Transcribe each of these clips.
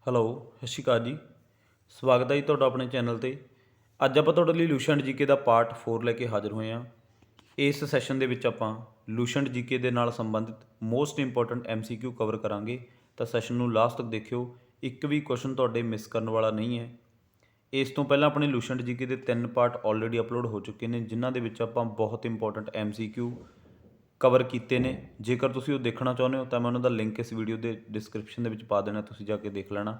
Hello, ਸਤਿ ਸ਼੍ਰੀ ਅਕਾਲ ਜੀ। ਸਵਾਗਤ ਹੈ ਜੀ ਤੁਹਾਡਾ ਆਪਣੇ ਚੈਨਲ 'ਤੇ। ਅੱਜ ਆਪਾਂ ਤੁਹਾਡੇ ਲਈ ਲੂਸੈਂਟ ਜੀਕੇ ਦਾ ਪਾਰਟ 4 ਲੈ ਕੇ ਹਾਜ਼ਰ ਹੋਏ ਹਾਂ। ਇਸ ਸੈਸ਼ਨ ਦੇ ਵਿੱਚ ਆਪਾਂ ਲੂਸੈਂਟ ਜੀਕੇ ਦੇ ਨਾਲ ਸੰਬੰਧਿਤ ਮੋਸਟ ਇੰਪੋਰਟੈਂਟ MCQ ਕਵਰ ਕਰਾਂਗੇ। ਤਾਂ ਸੈਸ਼ਨ ਨੂੰ ਲਾਸਟ ਤੱਕ ਦੇਖਿਓ, ਇੱਕ ਵੀ ਕੁਐਸਚਨ ਤੁਹਾਡੇ ਮਿਸ ਕਰਨ ਵਾਲਾ ਨਹੀਂ ਹੈ। ਇਸ ਤੋਂ ਪਹਿਲਾਂ ਆਪਣੇ ਲੂਸੈਂਟ ਜੀਕੇ ਦੇ 3 ਪਾਰਟ ਆਲਰੇਡੀ ਅਪਲੋਡ ਹੋ ਚੁੱਕੇ ਨੇ, ਜਿਨ੍ਹਾਂ ਦੇ ਵਿੱਚ ਆਪਾਂ ਬਹੁਤ ਇੰਪੋਰਟੈਂਟ MCQ ਕਵਰ ਕੀਤੇ ਨੇ। ਜੇਕਰ ਤੁਸੀਂ ਉਹ ਦੇਖਣਾ ਚਾਹੁੰਦੇ ਹੋ ਤਾਂ ਮੈਂ ਉਹਨਾਂ ਦਾ ਲਿੰਕ ਇਸ ਵੀਡੀਓ ਦੇ ਡਿਸਕ੍ਰਿਪਸ਼ਨ ਦੇ ਵਿੱਚ ਪਾ ਦੇਣਾ, ਤੁਸੀਂ ਜਾ ਕੇ ਦੇਖ ਲੈਣਾ।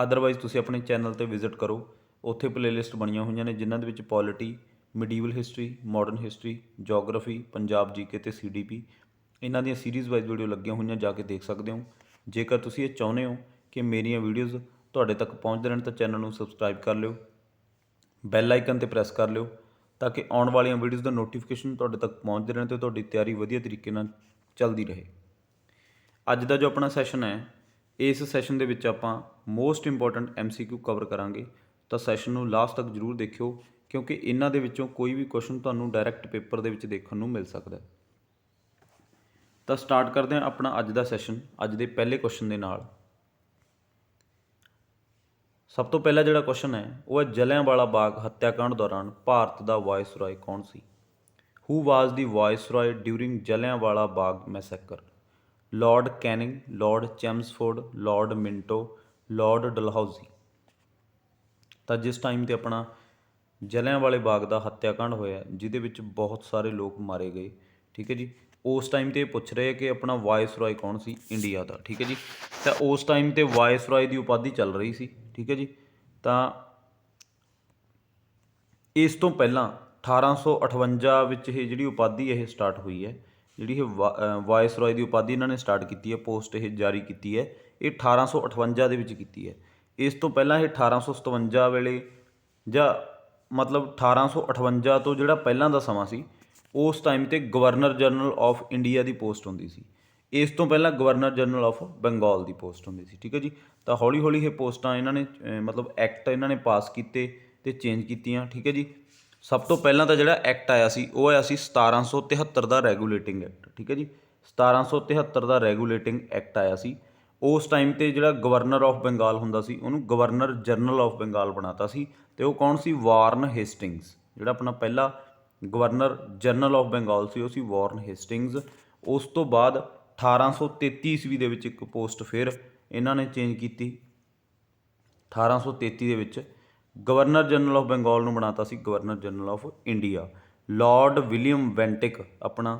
ਅਦਰਵਾਈਜ਼ ਤੁਸੀਂ ਆਪਣੇ ਚੈਨਲ 'ਤੇ ਵਿਜ਼ਿਟ ਕਰੋ, ਉੱਥੇ ਪਲੇਲਿਸਟ ਬਣੀਆਂ ਹੋਈਆਂ ਨੇ ਜਿਨ੍ਹਾਂ ਦੇ ਵਿੱਚ polity, medieval history, modern history, geography, Punjab GK ਅਤੇ CDP ਇਹਨਾਂ ਦੀਆਂ ਸੀਰੀਜ਼ ਵਾਈਜ਼ ਵੀਡੀਓ ਲੱਗੀਆਂ ਹੋਈਆਂ, ਜਾ ਕੇ ਦੇਖ ਸਕਦੇ ਹੋ। ਜੇਕਰ ਤੁਸੀਂ ਇਹ ਚਾਹੁੰਦੇ ਹੋ ਕਿ ਮੇਰੀਆਂ ਵੀਡੀਓਜ਼ ਤੁਹਾਡੇ ਤੱਕ ਪਹੁੰਚਦੇ ਰਹਿਣ ਤਾਂ ਚੈਨਲ ਨੂੰ ਸਬਸਕ੍ਰਾਈਬ ਕਰ ਲਿਓ, ਬੈਲ ਆਈਕਨ 'ਤੇ ਪ੍ਰੈਸ ਕਰ ਲਿਓ ਤਾਂ ਕਿ ਆਉਣ ਵਾਲੀਆਂ ਵੀਡੀਓਜ਼ ਦਾ ਨੋਟੀਫਿਕੇਸ਼ਨ ਤੁਹਾਡੇ ਤੱਕ ਪਹੁੰਚਦੇ ਰਹਿਣ ਅਤੇ ਤੁਹਾਡੀ ਤਿਆਰੀ ਵਧੀਆ ਤਰੀਕੇ ਨਾਲ ਚੱਲਦੀ ਰਹੇ। ਅੱਜ ਦਾ ਜੋ ਆਪਣਾ ਸੈਸ਼ਨ ਹੈ, ਇਸ ਸੈਸ਼ਨ ਦੇ ਵਿੱਚ ਆਪਾਂ ਮੋਸਟ ਇੰਪੋਰਟੈਂਟ MCQ ਕਵਰ ਕਰਾਂਗੇ। ਤਾਂ ਸੈਸ਼ਨ ਨੂੰ ਲਾਸਟ ਤੱਕ ਜ਼ਰੂਰ ਦੇਖਿਓ, ਕਿਉਂਕਿ ਇਹਨਾਂ ਦੇ ਵਿੱਚੋਂ ਕੋਈ ਵੀ ਕੁਐਸਚਨ ਤੁਹਾਨੂੰ ਡਾਇਰੈਕਟ ਪੇਪਰ ਦੇ ਵਿੱਚ ਦੇਖਣ ਨੂੰ ਮਿਲ ਸਕਦਾ। ਤਾਂ ਸਟਾਰਟ ਕਰਦੇ ਹਾਂ ਆਪਣਾ ਅੱਜ ਦਾ ਸੈਸ਼ਨ ਅੱਜ ਦੇ ਪਹਿਲੇ ਕੁਐਸਚਨ ਦੇ ਨਾਲ। ਸਭ ਤੋਂ ਪਹਿਲਾ ਜਿਹੜਾ ਕੁਐਸਚਨ ਹੈ ਉਹ ਹੈ, ਜਲਿਆਂਵਾਲਾ ਬਾਗ ਹੱਤਿਆਕਾਂਡ ਦੌਰਾਨ ਭਾਰਤ ਦਾ ਵਾਇਸਰਾਏ ਕੌਣ ਸੀ? Who was the viceroy during Jallianwala Bagh massacre? Lord Canning, Lord Chelmsford, Lord Minto, Lord Dalhousie? ਤਾਂ ਜਿਸ ਟਾਈਮ 'ਤੇ ਆਪਣਾ ਜਲਿਆਂਵਾਲੇ ਬਾਗ ਦਾ ਹੱਤਿਆਕਾਂਡ ਹੋਇਆ, ਜਿਹਦੇ ਵਿੱਚ ਬਹੁਤ ਸਾਰੇ ਲੋਕ ਮਾਰੇ ਗਏ, ਠੀਕ ਹੈ ਜੀ, ਉਸ ਟਾਈਮ 'ਤੇ ਪੁੱਛ ਰਹੇ ਕਿ ਆਪਣਾ ਵਾਇਸਰਾਏ ਕੌਣ ਸੀ ਇੰਡੀਆ ਦਾ, ਠੀਕ ਹੈ ਜੀ। ਤਾਂ ਉਸ ਟਾਈਮ 'ਤੇ ਵਾਇਸਰਾਏ ਦੀ ਉਪਾਧੀ ਚੱਲ ਰਹੀ ਸੀ, ਠੀਕ ਹੈ ਜੀ। ਤਾਂ ਇਸ ਤੋਂ ਪਹਿਲਾਂ 1858 ਵਿੱਚ ਇਹ ਜਿਹੜੀ ਉਪਾਧੀ ਇਹ ਸਟਾਰਟ ਹੋਈ ਹੈ, ਜਿਹੜੀ ਇਹ ਵਾਇਸਰਾਏ ਦੀ ਉਪਾਧੀ ਇਹਨਾਂ ਨੇ ਸਟਾਰਟ ਕੀਤੀ ਹੈ, ਪੋਸਟ ਇਹ ਜਾਰੀ ਕੀਤੀ ਹੈ, ਇਹ 1858 ਦੇ ਵਿੱਚ ਕੀਤੀ ਹੈ। ਇਸ ਤੋਂ ਪਹਿਲਾਂ ਇਹ 1857 ਵੇਲੇ ਜਾਂ ਮਤਲਬ 1858 ਤੋਂ ਜਿਹੜਾ ਪਹਿਲਾਂ ਦਾ ਸਮਾਂ ਸੀ, ਉਸ ਟਾਈਮ 'ਤੇ governor general of India the post ਹੁੰਦੀ ਸੀ। ਇਸ ਤੋਂ ਪਹਿਲਾਂ governor general of Bengal the post ਹੁੰਦੀ ਸੀ, ਠੀਕ ਹੈ ਜੀ। ਤਾਂ ਹੌਲੀ ਹੌਲੀ ਇਹ ਪੋਸਟਾਂ ਇਹਨਾਂ ਨੇ ਮਤਲਬ ਐਕਟ ਇਹਨਾਂ ਨੇ ਪਾਸ ਕੀਤੇ ਅਤੇ ਚੇਂਜ ਕੀਤੀਆਂ, ਠੀਕ ਹੈ ਜੀ। ਸਭ ਤੋਂ ਪਹਿਲਾਂ ਤਾਂ ਜਿਹੜਾ ਐਕਟ ਆਇਆ ਸੀ ਉਹ ਆਇਆ ਸੀ 1773 ਦਾ ਰੈਗੂਲੇਟਿੰਗ ਐਕਟ, ਠੀਕ ਹੈ ਜੀ। 1773 ਦਾ ਰੈਗੂਲੇਟਿੰਗ ਐਕਟ ਆਇਆ ਸੀ। ਉਸ ਟਾਈਮ 'ਤੇ ਜਿਹੜਾ ਗਵਰਨਰ ਆਫ ਬੰਗਾਲ ਹੁੰਦਾ ਸੀ ਉਹਨੂੰ ਗਵਰਨਰ ਜਨਰਲ ਆਫ ਬੰਗਾਲ ਬਣਾਤਾ ਸੀ, ਅਤੇ ਉਹ ਕੌਣ ਸੀ? ਵਾਰਨ ਹੇਸਟਿੰਗਸ। ਜਿਹੜਾ ਆਪਣਾ ਪਹਿਲਾ ਗਵਰਨਰ ਜਨਰਲ ਆਫ ਬੰਗਾਲ ਸੀ ਉਹ ਸੀ ਵਾਰਨ ਹੇਸਟਿੰਗਸ। ਉਸ ਤੋਂ ਬਾਅਦ 1833 ਈਸਵੀ ਦੇ ਵਿੱਚ ਇੱਕ ਪੋਸਟ ਫਿਰ ਇਹਨਾਂ ਨੇ ਚੇਂਜ ਕੀਤੀ। 1833 ਦੇ ਵਿੱਚ ਗਵਰਨਰ ਜਨਰਲ ਆਫ ਬੰਗਾਲ ਨੂੰ ਬਣਾਤਾ ਸੀ governor general of India. Lord William Bentinck ਆਪਣਾ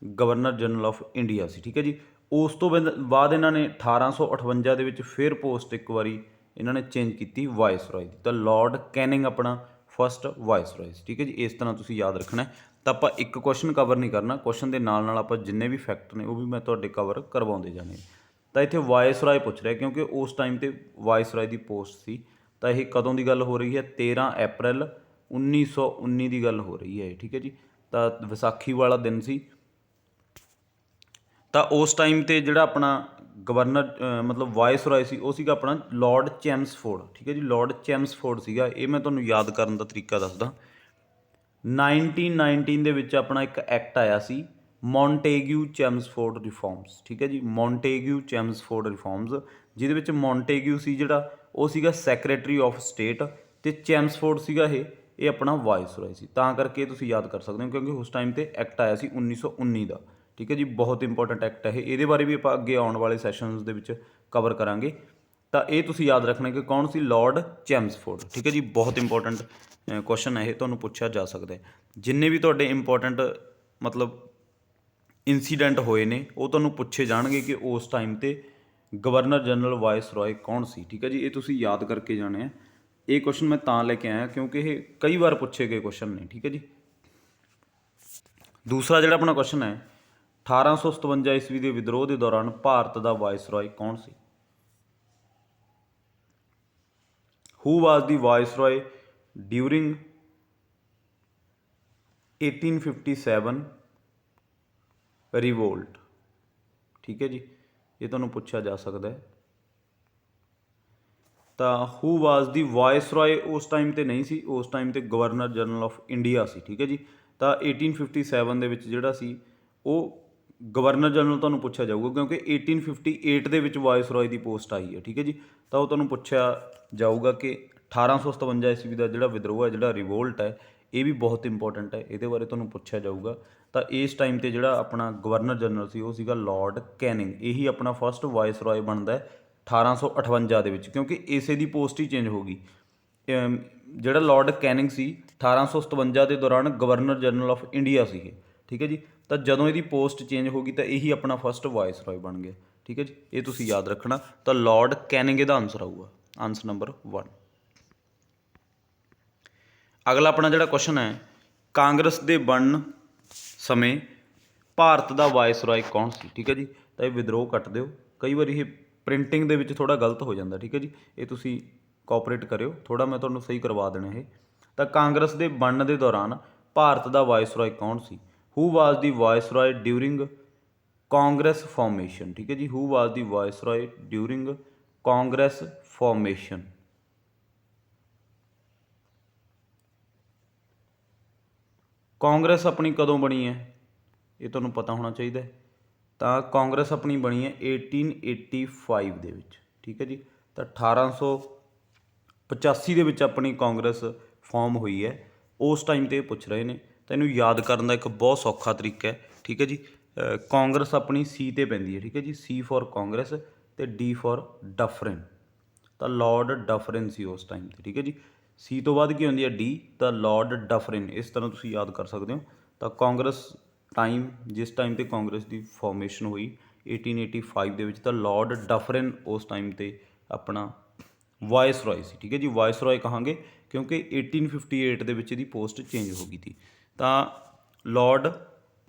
ਗਵਰਨਰ ਜਨਰਲ ਆਫ ਇੰਡੀਆ ਸੀ, ਠੀਕ ਹੈ ਜੀ। ਉਸ ਤੋਂ ਬਾਅਦ ਇਹਨਾਂ ਨੇ 1858 ਦੇ ਵਿੱਚ ਫਿਰ ਪੋਸਟ ਇੱਕ ਵਾਰੀ ਇਹਨਾਂ ਨੇ ਚੇਂਜ ਕੀਤੀ ਵਾਇਸਰਾਏ ਦੀ। ਤਾਂ ਲਾਰਡ ਕੈਨਿੰਗ ਆਪਣਾ ਫਸਟ ਵਾਇਸਰਾਏ ਸੀ, ਠੀਕ ਹੈ ਜੀ। ਇਸ ਤਰ੍ਹਾਂ ਤੁਸੀਂ ਯਾਦ ਰੱਖਣਾ। ਤਾਂ ਆਪਾਂ ਇੱਕ ਕੁਐਸਚਨ ਕਵਰ ਨਹੀਂ ਕਰਨਾ, ਕੁਐਸਚਨ ਦੇ ਨਾਲ ਨਾਲ ਆਪਾਂ ਜਿੰਨੇ ਵੀ ਫੈਕਟ ਨੇ ਉਹ ਵੀ ਮੈਂ ਤੁਹਾਡੇ ਕਵਰ ਕਰਵਾਉਂਦੇ ਜਾਣੇ। ਤਾਂ ਇੱਥੇ ਵਾਇਸਰਾਏ ਪੁੱਛ ਰਿਹਾ, ਕਿਉਂਕਿ ਉਸ ਟਾਈਮ 'ਤੇ ਵਾਇਸਰਾਏ ਦੀ ਪੋਸਟ ਸੀ। ਤਾਂ ਇਹ ਕਦੋਂ ਦੀ ਗੱਲ ਹੋ ਰਹੀ ਹੈ? 13 ਅਪ੍ਰੈਲ 1919 ਦੀ ਗੱਲ ਹੋ ਰਹੀ ਹੈ, ਠੀਕ ਹੈ ਜੀ। ਤਾਂ ਵਿਸਾਖੀ ਵਾਲਾ ਦਿਨ ਸੀ। ਤਾਂ ਉਸ ਟਾਈਮ 'ਤੇ ਜਿਹੜਾ ਆਪਣਾ ਗਵਰਨਰ ਮਤਲਬ ਵਾਇਸਰਾਏ ਸੀ ਉਹ ਸੀਗਾ ਆਪਣਾ ਲਾਰਡ ਚੈਮਸਫੋਰਡ, ਠੀਕ ਹੈ ਜੀ। ਲਾਰਡ ਚੈਮਸਫੋਰਡ ਸੀਗਾ। ਇਹ ਮੈਂ ਤੁਹਾਨੂੰ ਯਾਦ ਕਰਨ ਦਾ ਤਰੀਕਾ ਦੱਸਦਾ। 1919 ਦੇ ਵਿੱਚ ਆਪਣਾ ਇੱਕ ਐਕਟ ਆਇਆ ਸੀ ਮੌਂਟੇਗਿਊ ਚੈਮਸਫੋਰਡ ਰਿਫਾਰਮਸ, ਠੀਕ ਹੈ ਜੀ। ਮੌਂਟੇਗਿਊ ਚੈਮਸਫੋਰਡ ਰਿਫਾਰਮਸ, ਜਿਹਦੇ ਵਿੱਚ ਮੌਂਟੇਗਿਊ ਸੀ ਜਿਹੜਾ ਉਹ ਸੀਗਾ ਸੈਕਟਰੀ ਆਫ ਸਟੇਟ, ਅਤੇ ਚੈਮਸਫੋਰਡ ਸੀਗਾ ਇਹ ਆਪਣਾ ਵਾਇਸਰਾਏ ਸੀ। ਤਾਂ ਕਰਕੇ ਤੁਸੀਂ ਯਾਦ ਕਰ ਸਕਦੇ ਹੋ, ਕਿਉਂਕਿ ਉਸ ਟਾਈਮ 'ਤੇ ਐਕਟ ਆਇਆ ਸੀ 1919 ਦਾ, ਠੀਕ ਹੈ ਜੀ। ਬਹੁਤ ਇੰਪੋਰਟੈਂਟ ਐਕਟ ਹੈ ਇਹ, ਇਹਦੇ ਬਾਰੇ ਵੀ ਆਪਾਂ ਅੱਗੇ ਆਉਣ ਵਾਲੇ ਸੈਸ਼ਨਸ ਦੇ ਵਿੱਚ ਕਵਰ ਕਰਾਂਗੇ। ਤਾਂ ਇਹ ਤੁਸੀਂ ਯਾਦ ਰੱਖਣਾ ਕਿ ਕੌਣ ਸੀ? ਲਾਰਡ ਚੈਮਸਫੋਰਡ, ਠੀਕ ਹੈ ਜੀ। ਬਹੁਤ ਇੰਪੋਰਟੈਂਟ ਕੁਐਸਚਨ ਹੈ ਇਹ, ਤੁਹਾਨੂੰ ਪੁੱਛਿਆ ਜਾ ਸਕਦਾ ਹੈ। ਜਿੰਨੇ ਵੀ ਤੁਹਾਡੇ ਇੰਪੋਰਟੈਂਟ ਮਤਲਬ ਇੰਸੀਡੈਂਟ ਹੋਏ ਨੇ ਉਹ ਤੁਹਾਨੂੰ ਪੁੱਛੇ ਜਾਣਗੇ ਕਿ ਉਸ ਟਾਈਮ 'ਤੇ ਗਵਰਨਰ ਜਨਰਲ ਵਾਇਸਰਾਏ ਕੌਣ ਸੀ, ਠੀਕ ਹੈ ਜੀ। ਇਹ ਤੁਸੀਂ ਯਾਦ ਕਰਕੇ ਜਾਣੇ ਆ। ਇਹ ਕੁਐਸਚਨ ਮੈਂ ਤਾਂ ਲੈ ਕੇ ਆਇਆ ਕਿਉਂਕਿ ਇਹ ਕਈ ਵਾਰ ਪੁੱਛੇ ਗਏ ਕੁਐਸਚਨ ਨੇ, ਠੀਕ ਹੈ ਜੀ। ਦੂਸਰਾ ਜਿਹੜਾ ਆਪਣਾ ਕੁਐਸਚਨ ਹੈ, 1857 ਈਸਵੀ ਦੇ ਵਿਦਰੋਹ ਦੇ ਦੌਰਾਨ ਭਾਰਤ ਦਾ ਵਾਇਸਰਾਏ ਕੌਣ ਸੀ? Who was the viceroy during 1857 revolt, ਠੀਕ ਹੈ ਜੀ। ਇਹ ਤੁਹਾਨੂੰ ਪੁੱਛਿਆ ਜਾ ਸਕਦਾ ਹੈ। ਤਾਂ ਹੂ ਵਾਜ਼ ਦੀ ਵਾਇਸਰਾਏ ਉਸ ਟਾਈਮ 'ਤੇ ਨਹੀਂ ਸੀ, ਉਸ ਟਾਈਮ 'ਤੇ ਗਵਰਨਰ ਜਨਰਲ ਆਫ ਇੰਡੀਆ ਸੀ, ਠੀਕ ਹੈ ਜੀ। ਤਾਂ 1857 ਦੇ ਵਿੱਚ ਜਿਹੜਾ ਸੀ ਉਹ ਗਵਰਨਰ ਜਨਰਲ ਤੁਹਾਨੂੰ ਪੁੱਛਿਆ ਜਾਊਗਾ, ਕਿਉਂਕਿ 1858 ਦੇ ਵਿੱਚ ਵਾਇਸਰੋਏ ਦੀ ਪੋਸਟ ਆਈ ਹੈ, ਠੀਕ ਹੈ ਜੀ। ਤਾਂ ਉਹ ਤੁਹਾਨੂੰ ਪੁੱਛਿਆ ਜਾਊਗਾ ਕਿ 1857 ਈਸਵੀ ਦਾ ਜਿਹੜਾ ਵਿਦਰੋਹ ਹੈ, ਜਿਹੜਾ ਰਿਵੋਲਟ ਹੈ, ਇਹ ਵੀ ਬਹੁਤ ਇੰਪੋਰਟੈਂਟ ਹੈ, ਇਹਦੇ ਬਾਰੇ ਤੁਹਾਨੂੰ ਪੁੱਛਿਆ ਜਾਊਗਾ। ਤਾਂ ਇਸ ਟਾਈਮ 'ਤੇ ਜਿਹੜਾ ਆਪਣਾ ਗਵਰਨਰ ਜਨਰਲ ਸੀ ਉਹ ਸੀਗਾ ਲਾਰਡ ਕੈਨਿੰਗ। ਇਹੀ ਆਪਣਾ ਫਸਟ ਵਾਇਸਰੋਏ ਬਣਦਾ 1858 ਦੇ ਵਿੱਚ, ਕਿਉਂਕਿ ਇਸੇ ਦੀ ਪੋਸਟ ਹੀ ਚੇਂਜ ਹੋ ਗਈ। ਜਿਹੜਾ ਲਾਰਡ ਕੈਨਿੰਗ ਸੀ 1857 ਦੇ ਦੌਰਾਨ ਗਵਰਨਰ ਜਨਰਲ ਆਫ ਇੰਡੀਆ ਸੀਗੇ, ਠੀਕ ਹੈ ਜੀ। ਤਾਂ ਜਦੋਂ ਇਹਦੀ ਪੋਸਟ ਚੇਂਜ ਹੋ ਗਈ ਤਾਂ ਇਹੀ ਆਪਣਾ ਫਸਟ ਵਾਇਸਰੋਏ ਬਣ ਗਿਆ, ਠੀਕ ਹੈ ਜੀ। ਇਹ ਤੁਸੀਂ ਯਾਦ ਰੱਖਣਾ। ਤਾਂ ਲਾਰਡ ਕੈਨਿੰਗ ਇਹਦਾ ਆਨਸਰ ਆਊਗਾ, ਆਨਸਰ ਨੰਬਰ 1। ਅਗਲਾ ਆਪਣਾ ਜਿਹੜਾ ਕੁਐਸਚਨ ਹੈ, ਕਾਂਗਰਸ ਦੇ ਬਣਨ ਸਮੇਂ ਭਾਰਤ ਦਾ ਵਾਇਸਰੋਏ ਕੌਣ ਸੀ, ਠੀਕ ਹੈ ਜੀ। ਤਾਂ ਇਹ ਵਿਦਰੋਹ ਕੱਟ ਦਿਓ, ਕਈ ਵਾਰੀ ਇਹ ਪ੍ਰਿੰਟਿੰਗ ਦੇ ਵਿੱਚ ਥੋੜ੍ਹਾ ਗਲਤ ਹੋ ਜਾਂਦਾ, ਠੀਕ ਹੈ ਜੀ। ਇਹ ਤੁਸੀਂ ਕੋਆਪਰੇਟ ਕਰਿਓ ਥੋੜ੍ਹਾ, ਮੈਂ ਤੁਹਾਨੂੰ ਸਹੀ ਕਰਵਾ ਦੇਣਾ ਇਹ। ਤਾਂ ਕਾਂਗਰਸ ਦੇ ਬਣਨ ਦੇ ਦੌਰਾਨ ਭਾਰਤ ਦਾ ਵਾਇਸਰੋਏ ਕੌਣ ਸੀ? Who was the ਵਾਇਸਰੋਏ during Congress formation, ਠੀਕ ਹੈ ਜੀ। ਹੂ was the ਵਾਇਸਰੋਏ during Congress formation. Congress ਆਪਣੀ ਕਦੋਂ ਬਣੀ ਹੈ, ਇਹ ਤੁਹਾਨੂੰ ਪਤਾ ਹੋਣਾ ਚਾਹੀਦਾ ਹੈ। ਤਾਂ ਕਾਂਗਰਸ ਆਪਣੀ ਬਣੀ ਹੈ 1885 ਦੇ ਵਿੱਚ, ਠੀਕ ਹੈ ਜੀ। ਤਾਂ 1885 ਦੇ ਵਿੱਚ ਆਪਣੀ ਕਾਂਗਰਸ ਫਾਰਮ ਹੋਈ ਹੈ, ਉਸ ਟਾਈਮ 'ਤੇ ਪੁੱਛ ਰਹੇ ਨੇ। ਤਾਂ ਇਹਨੂੰ ਯਾਦ ਕਰਨ ਦਾ ਇੱਕ ਬਹੁਤ ਸੌਖਾ ਤਰੀਕਾ ਹੈ, ਠੀਕ ਹੈ ਜੀ। ਕਾਂਗਰਸ ਆਪਣੀ ਸੀ 'ਤੇ ਪੈਂਦੀ ਹੈ, ਠੀਕ ਹੈ ਜੀ। ਸੀ ਫॉर ਕਾਂਗਰਸ ਅਤੇ ਡੀ ਫॉर ਡਫਰਿਨ। ਤਾਂ ਲਾਰਡ ਡਫਰਿਨ ਸੀ ਉਸ ਟਾਈਮ 'ਤੇ, ਠੀਕ ਹੈ ਜੀ। ਸੀ ਤੋਂ ਬਾਅਦ ਕੀ ਹੁੰਦੀ ਹੈ? ਡੀ। ਤਾਂ ਲਾਰਡ ਡਫਰਿਨ, ਇਸ ਤਰ੍ਹਾਂ ਤੁਸੀਂ ਯਾਦ ਕਰ ਸਕਦੇ ਹੋ। ਤਾਂ ਕਾਂਗਰਸ ਟਾਈਮ, ਜਿਸ ਟਾਈਮ 'ਤੇ ਕਾਂਗਰਸ ਦੀ ਫਾਰਮੇਸ਼ਨ ਹੋਈ 1885 ਦੇ ਵਿੱਚ, ਤਾਂ ਲਾਰਡ ਡਫਰਿਨ ਉਸ ਟਾਈਮ 'ਤੇ ਆਪਣਾ ਵਾਇਸਰੋਏ ਸੀ, ਠੀਕ ਹੈ ਜੀ। ਵਾਇਸਰੋਏ ਕਹਾਂਗੇ ਕਿਉਂਕਿ 1858 ਦੇ ਵਿੱਚ ਇਹਦੀ ਪੋਸਟ ਚੇਂਜ ਹੋ ਗਈ ਸੀ। ਤਾਂ ਲਾਰਡ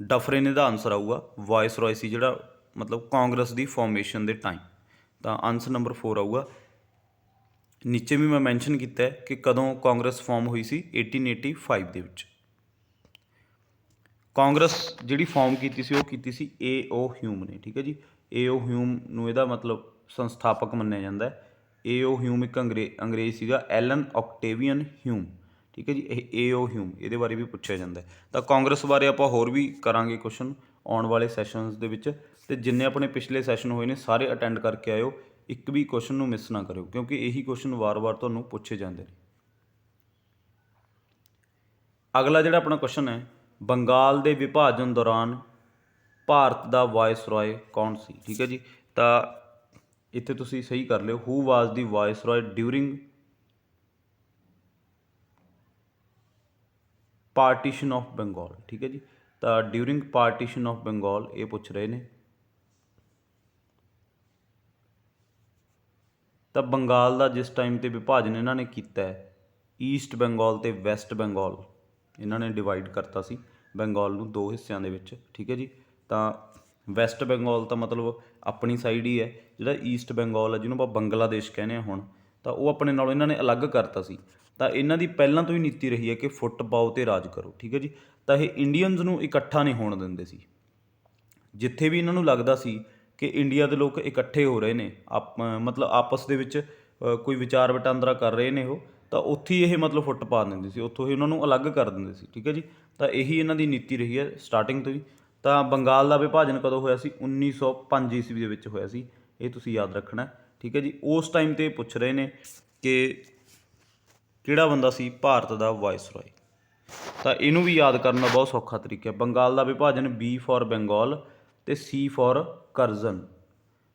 ਡਫਰਿਨ ਇਹਦਾ ਆਨਸਰ ਆਊਗਾ, ਵਾਇਸਰੋਏ ਸੀ ਜਿਹੜਾ ਮਤਲਬ ਕਾਂਗਰਸ ਦੀ ਫਾਰਮੇਸ਼ਨ ਦੇ ਟਾਈਮ। ਤਾਂ ਆਨਸਰ ਨੰਬਰ 4 ਆਊਗਾ। ਨੀਚੇ ਵੀ ਮੈਂ ਮੈਂਸ਼ਨ ਕੀਤਾ ਹੈ ਕਿ ਕਦੋਂ ਕਾਂਗਰਸ ਫਾਰਮ ਹੋਈ ਸੀ, 1885 ਦੇ ਵਿੱਚ। ਕਾਂਗਰਸ ਜਿਹੜੀ ਫਾਰਮ ਕੀਤੀ ਸੀ ਉਹ ਕੀਤੀ ਸੀ ਏ.ਓ. ਹਿਊਮ ਨੇ, ਠੀਕ ਹੈ ਜੀ। ਏ.ਓ. ਹਿਊਮ ਨੂੰ ਇਹਦਾ ਮਤਲਬ ਸੰਸਥਾਪਕ ਮੰਨਿਆ ਜਾਂਦਾ ਹੈ। ਏ.ਓ. ਹਿਊਮ ਇੱਕ ਅੰਗਰੇਜ਼ ਸੀਗਾ, ਐਲਨ ਓਕਟੇਵੀਅਨ ਹਿਊਮ, ਠੀਕ ਹੈ ਜੀ। ਇਹ ਏ.ਓ. ਹਿਊਮ, ਇਹਦੇ ਬਾਰੇ ਵੀ ਪੁੱਛਿਆ ਜਾਂਦਾ ਹੈ। ਤਾਂ ਕਾਂਗਰਸ ਬਾਰੇ ਆਪਾਂ ਹੋਰ ਵੀ ਕਰਾਂਗੇ ਕੁਐਸਚਨ ਆਉਣ ਵਾਲੇ ਸੈਸ਼ਨਸ ਦੇ ਵਿੱਚ। ਅਤੇ ਜਿੰਨੇ ਆਪਣੇ ਪਿਛਲੇ ਸੈਸ਼ਨ ਹੋਏ ਨੇ ਸਾਰੇ ਅਟੈਂਡ ਕਰਕੇ ਆਇਓ, ਇੱਕ ਵੀ ਕੁਐਸਚਨ ਨੂੰ ਮਿਸ ਨਾ ਕਰਿਓ, ਕਿਉਂਕਿ ਇਹੀ ਕੁਐਸਚਨ ਵਾਰ-ਵਾਰ ਤੁਹਾਨੂੰ ਪੁੱਛੇ ਜਾਂਦੇ ਨੇ। ਅਗਲਾ ਜਿਹੜਾ ਆਪਣਾ ਕੁਐਸਚਨ ਹੈ, ਬੰਗਾਲ ਦੇ ਵਿਭਾਜਨ ਦੌਰਾਨ ਭਾਰਤ ਦਾ ਵਾਇਸਰੋਏ ਕੌਣ ਸੀ, ਠੀਕ ਹੈ ਜੀ। ਤਾਂ ਇੱਥੇ ਤੁਸੀਂ ਸਹੀ ਕਰ ਲਿਓ, ਹੂ was the ਵਾਇਸਰੋਏ during partition of Bengal, ਠੀਕ ਹੈ ਜੀ। ਤਾਂ ਡਿਊਰਿੰਗ ਪਾਰਟੀਸ਼ਨ ਆਫ ਬੰਗਾਲ ਇਹ ਪੁੱਛ ਰਹੇ ਨੇ। ਤਾਂ ਬੰਗਾਲ ਦਾ ਜਿਸ ਟਾਈਮ 'ਤੇ ਵਿਭਾਜਨ ਇਹਨਾਂ ਨੇ ਕੀਤਾ ਹੈ, ਈਸਟ ਬੰਗਾਲ ਅਤੇ ਵੈਸਟ ਬੰਗਾਲ ਇਹਨਾਂ ਨੇ ਡਿਵਾਈਡ ਕਰਤਾ ਸੀ ਬੰਗਾਲ ਨੂੰ ਦੋ ਹਿੱਸਿਆਂ ਦੇ ਵਿੱਚ, ਠੀਕ ਹੈ ਜੀ। ਤਾਂ ਵੈਸਟ ਬੰਗਾਲ ਤਾਂ ਮਤਲਬ ਆਪਣੀ ਸਾਈਡ ਹੀ ਹੈ, ਜਿਹੜਾ ਈਸਟ ਬੰਗਾਲ ਹੈ ਜਿਹਨੂੰ ਆਪਾਂ ਬੰਗਲਾਦੇਸ਼ ਕਹਿੰਦੇ ਹਾਂ ਹੁਣ, ਤਾਂ ਉਹ ਆਪਣੇ ਨਾਲੋਂ ਇਹਨਾਂ ਨੇ ਅਲੱਗ ਕਰਤਾ ਸੀ। ਤਾਂ ਇਹਨਾਂ ਦੀ ਪਹਿਲਾਂ ਤੋਂ ਹੀ ਨੀਤੀ ਰਹੀ ਹੈ ਕਿ ਫੁੱਟ ਪਾਓ ਅਤੇ ਰਾਜ ਕਰੋ, ਠੀਕ ਹੈ ਜੀ। ਤਾਂ ਇਹ ਇੰਡੀਅਨਸ ਨੂੰ ਇਕੱਠਾ ਨਹੀਂ ਹੋਣ ਦਿੰਦੇ ਸੀ। ਜਿੱਥੇ ਵੀ ਇਹਨਾਂ ਨੂੰ ਲੱਗਦਾ ਸੀ ਕਿ ਇੰਡੀਆ ਦੇ ਲੋਕ ਇਕੱਠੇ ਹੋ ਰਹੇ ਨੇ, ਮਤਲਬ ਆਪਸ ਦੇ ਵਿੱਚ ਕੋਈ ਵਿਚਾਰ ਵਟਾਂਦਰਾ ਕਰ ਰਹੇ ਨੇ ਉਹ, ਤਾਂ ਉੱਥੇ ਹੀ ਇਹ ਮਤਲਬ ਫੁੱਟ ਪਾ ਦਿੰਦੇ ਸੀ, ਉੱਥੋਂ ਹੀ ਉਹਨਾਂ ਨੂੰ ਅਲੱਗ ਕਰ ਦਿੰਦੇ ਸੀ, ਠੀਕ ਹੈ ਜੀ। ਤਾਂ ਇਹੀ ਇਹਨਾਂ ਦੀ ਨੀਤੀ ਰਹੀ ਹੈ ਸਟਾਰਟਿੰਗ ਤੋਂ ਹੀ। ਤਾਂ ਬੰਗਾਲ ਦਾ ਵਿਭਾਜਨ ਕਦੋਂ ਹੋਇਆ ਸੀ? 1905 ਈਸਵੀ ਦੇ ਵਿੱਚ ਹੋਇਆ ਸੀ, ਇਹ ਤੁਸੀਂ ਯਾਦ ਰੱਖਣਾ, ਠੀਕ ਹੈ ਜੀ। ਉਸ ਟਾਈਮ 'ਤੇ ਪੁੱਛ ਰਹੇ ਨੇ ਕਿ ਕਿਹੜਾ ਬੰਦਾ ਸੀ ਭਾਰਤ ਦਾ ਵਾਇਸਰੋਏ। ਤਾਂ ਇਹਨੂੰ ਵੀ ਯਾਦ ਕਰਨ ਦਾ ਬਹੁਤ ਸੌਖਾ ਤਰੀਕਾ ਹੈ। ਬੰਗਾਲ ਦਾ ਵਿਭਾਜਨ ਬੀ ਫॉर ਬੰਗਾਲ ਅਤੇ ਸੀ ਫॉर ਕਰਜ਼ਨ।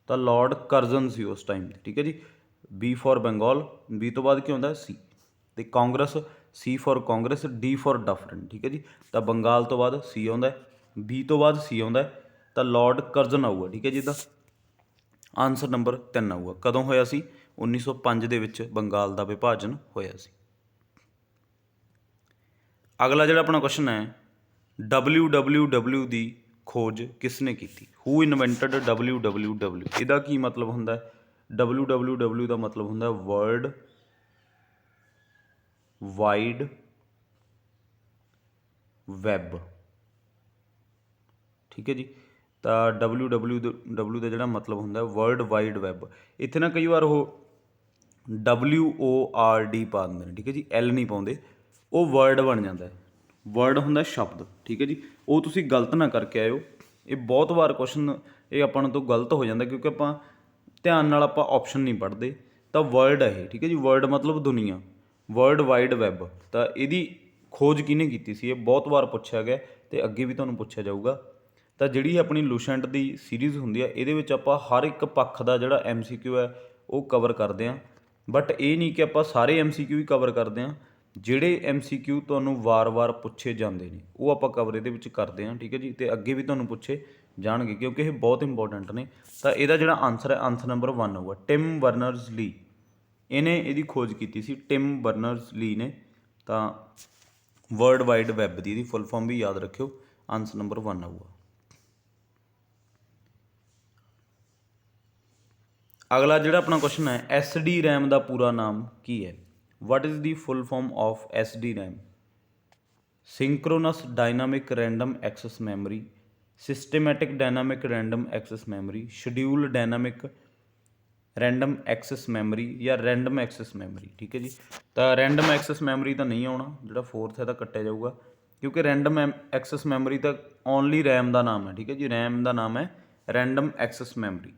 ਤਾਂ ਲਾਰਡ ਕਰਜ਼ਨ ਸੀ ਉਸ ਟਾਈਮ 'ਤੇ, ਠੀਕ ਹੈ ਜੀ। ਬੀ ਫॉर ਬੰਗਾਲ, ਬੀ ਤੋਂ ਬਾਅਦ ਕੀ ਹੁੰਦਾ? ਸੀ। ਅਤੇ ਕਾਂਗਰਸ, ਸੀ ਫॉर ਕਾਂਗਰਸ, ਡੀ ਫॉर ਡਫਰਿਨ, ਠੀਕ ਹੈ ਜੀ। ਤਾਂ ਬੰਗਾਲ ਤੋਂ ਬਾਅਦ ਸੀ ਆਉਂਦਾ, ਬੀ ਤੋਂ ਬਾਅਦ ਸੀ ਆਉਂਦਾ, ਤਾਂ ਲਾਰਡ ਕਰਜ਼ਨ ਆਊਗਾ, ਠੀਕ ਹੈ ਜੀ। ਇਹਦਾ ਆਨਸਰ ਨੰਬਰ 3 ਆਊਗਾ। ਕਦੋਂ ਹੋਇਆ ਸੀ? 1905 ਦੇ ਵਿੱਚ ਬੰਗਾਲ ਦਾ ਵਿਭਾਜਨ ਹੋਇਆ ਸੀ। ਅਗਲਾ ਜਿਹੜਾ ਆਪਣਾ ਕੁਐਸਚਨ ਹੈ, WWW ਦੀ ਖੋਜ ਕਿਸ ਨੇ ਕੀਤੀ? ਹੂ ਇਨਵੈਂਟਡ WWW? ਇਹਦਾ ਕੀ ਮਤਲਬ ਹੁੰਦਾ? WWW ਦਾ ਮਤਲਬ ਹੁੰਦਾ ਵਰਲਡ ਵਾਈਡ ਵੈਬ, ਠੀਕ ਹੈ ਜੀ। ਤਾਂ WWW ਦਾ ਜਿਹੜਾ ਮਤਲਬ ਹੁੰਦਾ ਵਰਲਡ ਵਾਈਡ ਵੈਬ। ਇੱਥੇ ਨਾ ਕਈ ਵਾਰ ਉਹ WORD ਪਾ ਦਿੰਦੇ ਨੇ, ਠੀਕ ਹੈ ਜੀ, L ਨਹੀਂ ਪਾਉਂਦੇ, ਉਹ ਵਰਡ ਬਣ ਜਾਂਦਾ ਹੈ। ਵਰਡ ਹੁੰਦਾ ਸ਼ਬਦ, ਠੀਕ ਹੈ ਜੀ। ਉਹ ਤੁਸੀਂ ਗਲਤ ਨਾ ਕਰਕੇ ਆਇਓ, ਇਹ ਬਹੁਤ ਵਾਰ ਕੁਐਸਚਨ ਇਹ ਆਪਾਂ ਤੋਂ ਗਲਤ ਹੋ ਜਾਂਦਾ ਕਿਉਂਕਿ ਆਪਾਂ ਧਿਆਨ ਨਾਲ ਆਪਾਂ ਆਪਸ਼ਨ ਨਹੀਂ ਪੜ੍ਹਦੇ। ਤਾਂ ਵਰਲਡ ਹੈ ਇਹ, ਠੀਕ ਹੈ ਜੀ। ਵਰਲਡ ਮਤਲਬ ਦੁਨੀਆ, ਵਰਲਡ ਵਾਈਡ ਵੈਬ। ਤਾਂ ਇਹਦੀ ਖੋਜ ਕਿਹਨੇ ਕੀਤੀ ਸੀ, ਇਹ ਬਹੁਤ ਵਾਰ ਪੁੱਛਿਆ ਗਿਆ ਅਤੇ ਅੱਗੇ ਵੀ ਤੁਹਾਨੂੰ ਪੁੱਛਿਆ ਜਾਊਗਾ। ਤਾਂ ਜਿਹੜੀ ਆਪਣੀ ਲੂਸੈਂਟ ਦੀ ਸੀਰੀਜ਼ ਹੁੰਦੀ ਆ ਇਹਦੇ ਵਿੱਚ ਆਪਾਂ ਹਰ ਇੱਕ ਪੱਖ ਦਾ ਜਿਹੜਾ MCQ ਹੈ ਉਹ ਕਵਰ ਕਰਦੇ ਹਾਂ। ਬਟ ਇਹ ਨਹੀਂ ਕਿ ਆਪਾਂ ਸਾਰੇ MCQ ਹੀ ਕਵਰ ਕਰਦੇ ਹਾਂ, ਜਿਹੜੇ MCQ ਤੁਹਾਨੂੰ ਵਾਰ-ਵਾਰ ਪੁੱਛੇ ਜਾਂਦੇ ਨੇ ਉਹ ਆਪਾਂ ਕਵਰ ਇਹਦੇ ਵਿੱਚ ਕਰਦੇ ਹਾਂ, ਠੀਕ ਹੈ ਜੀ। ਅਤੇ ਅੱਗੇ ਵੀ ਤੁਹਾਨੂੰ ਪੁੱਛੇ ਜਾਣਗੇ ਕਿਉਂਕਿ ਇਹ ਬਹੁਤ ਇੰਪੋਰਟੈਂਟ ਨੇ। ਤਾਂ ਇਹਦਾ ਜਿਹੜਾ ਆਨਸਰ ਹੈ, ਆਨਸਰ ਨੰਬਰ 1 ਹੋਊਗਾ। ਟਿਮ ਬਰਨਰਜ਼ ਲੀ, ਇਹਨੇ ਇਹਦੀ ਖੋਜ ਕੀਤੀ ਸੀ, ਟਿਮ ਬਰਨਰਜ਼ ਲੀ ਨੇ। ਤਾਂ ਵਰਲਡ ਵਾਈਡ ਵੈਬ ਦੀ ਇਹਦੀ ਫੁੱਲ ਫਾਰਮ ਵੀ ਯਾਦ ਰੱਖਿਓ, ਆਨਸਰ ਨੰਬਰ 1 ਆਊਗਾ। ਅਗਲਾ ਜਿਹੜਾ ਆਪਣਾ ਕੁਐਸਚਨ ਹੈ, SDRAM ਦਾ ਪੂਰਾ ਨਾਮ ਕੀ ਹੈ? What is the full form of SDRAM? Synchronous dynamic random access memory, systematic dynamic random access memory, schedule dynamic random access memory ਜਾਂ ਰੈਂਡਮ ਐਕਸੈਸ ਮੈਮਰੀ, ਠੀਕ ਹੈ ਜੀ। ਤਾਂ ਰੈਂਡਮ ਐਕਸੈਸ ਮੈਮਰੀ ਤਾਂ ਨਹੀਂ ਆਉਣਾ, ਜਿਹੜਾ 4th ਹੈ ਤਾਂ ਕੱਟਿਆ ਜਾਊਗਾ ਕਿਉਂਕਿ ਰੈਂਡਮ ਐਕਸੈਸ ਮੈਮਰੀ ਤਾਂ ਓਨਲੀ ਰੈਮ ਦਾ ਨਾਮ ਹੈ, ਠੀਕ ਹੈ ਜੀ। ਰੈਮ ਦਾ ਨਾਮ ਹੈ ਰੈਂਡਮ ਐਕਸੈਸ ਮੈਮਰੀ।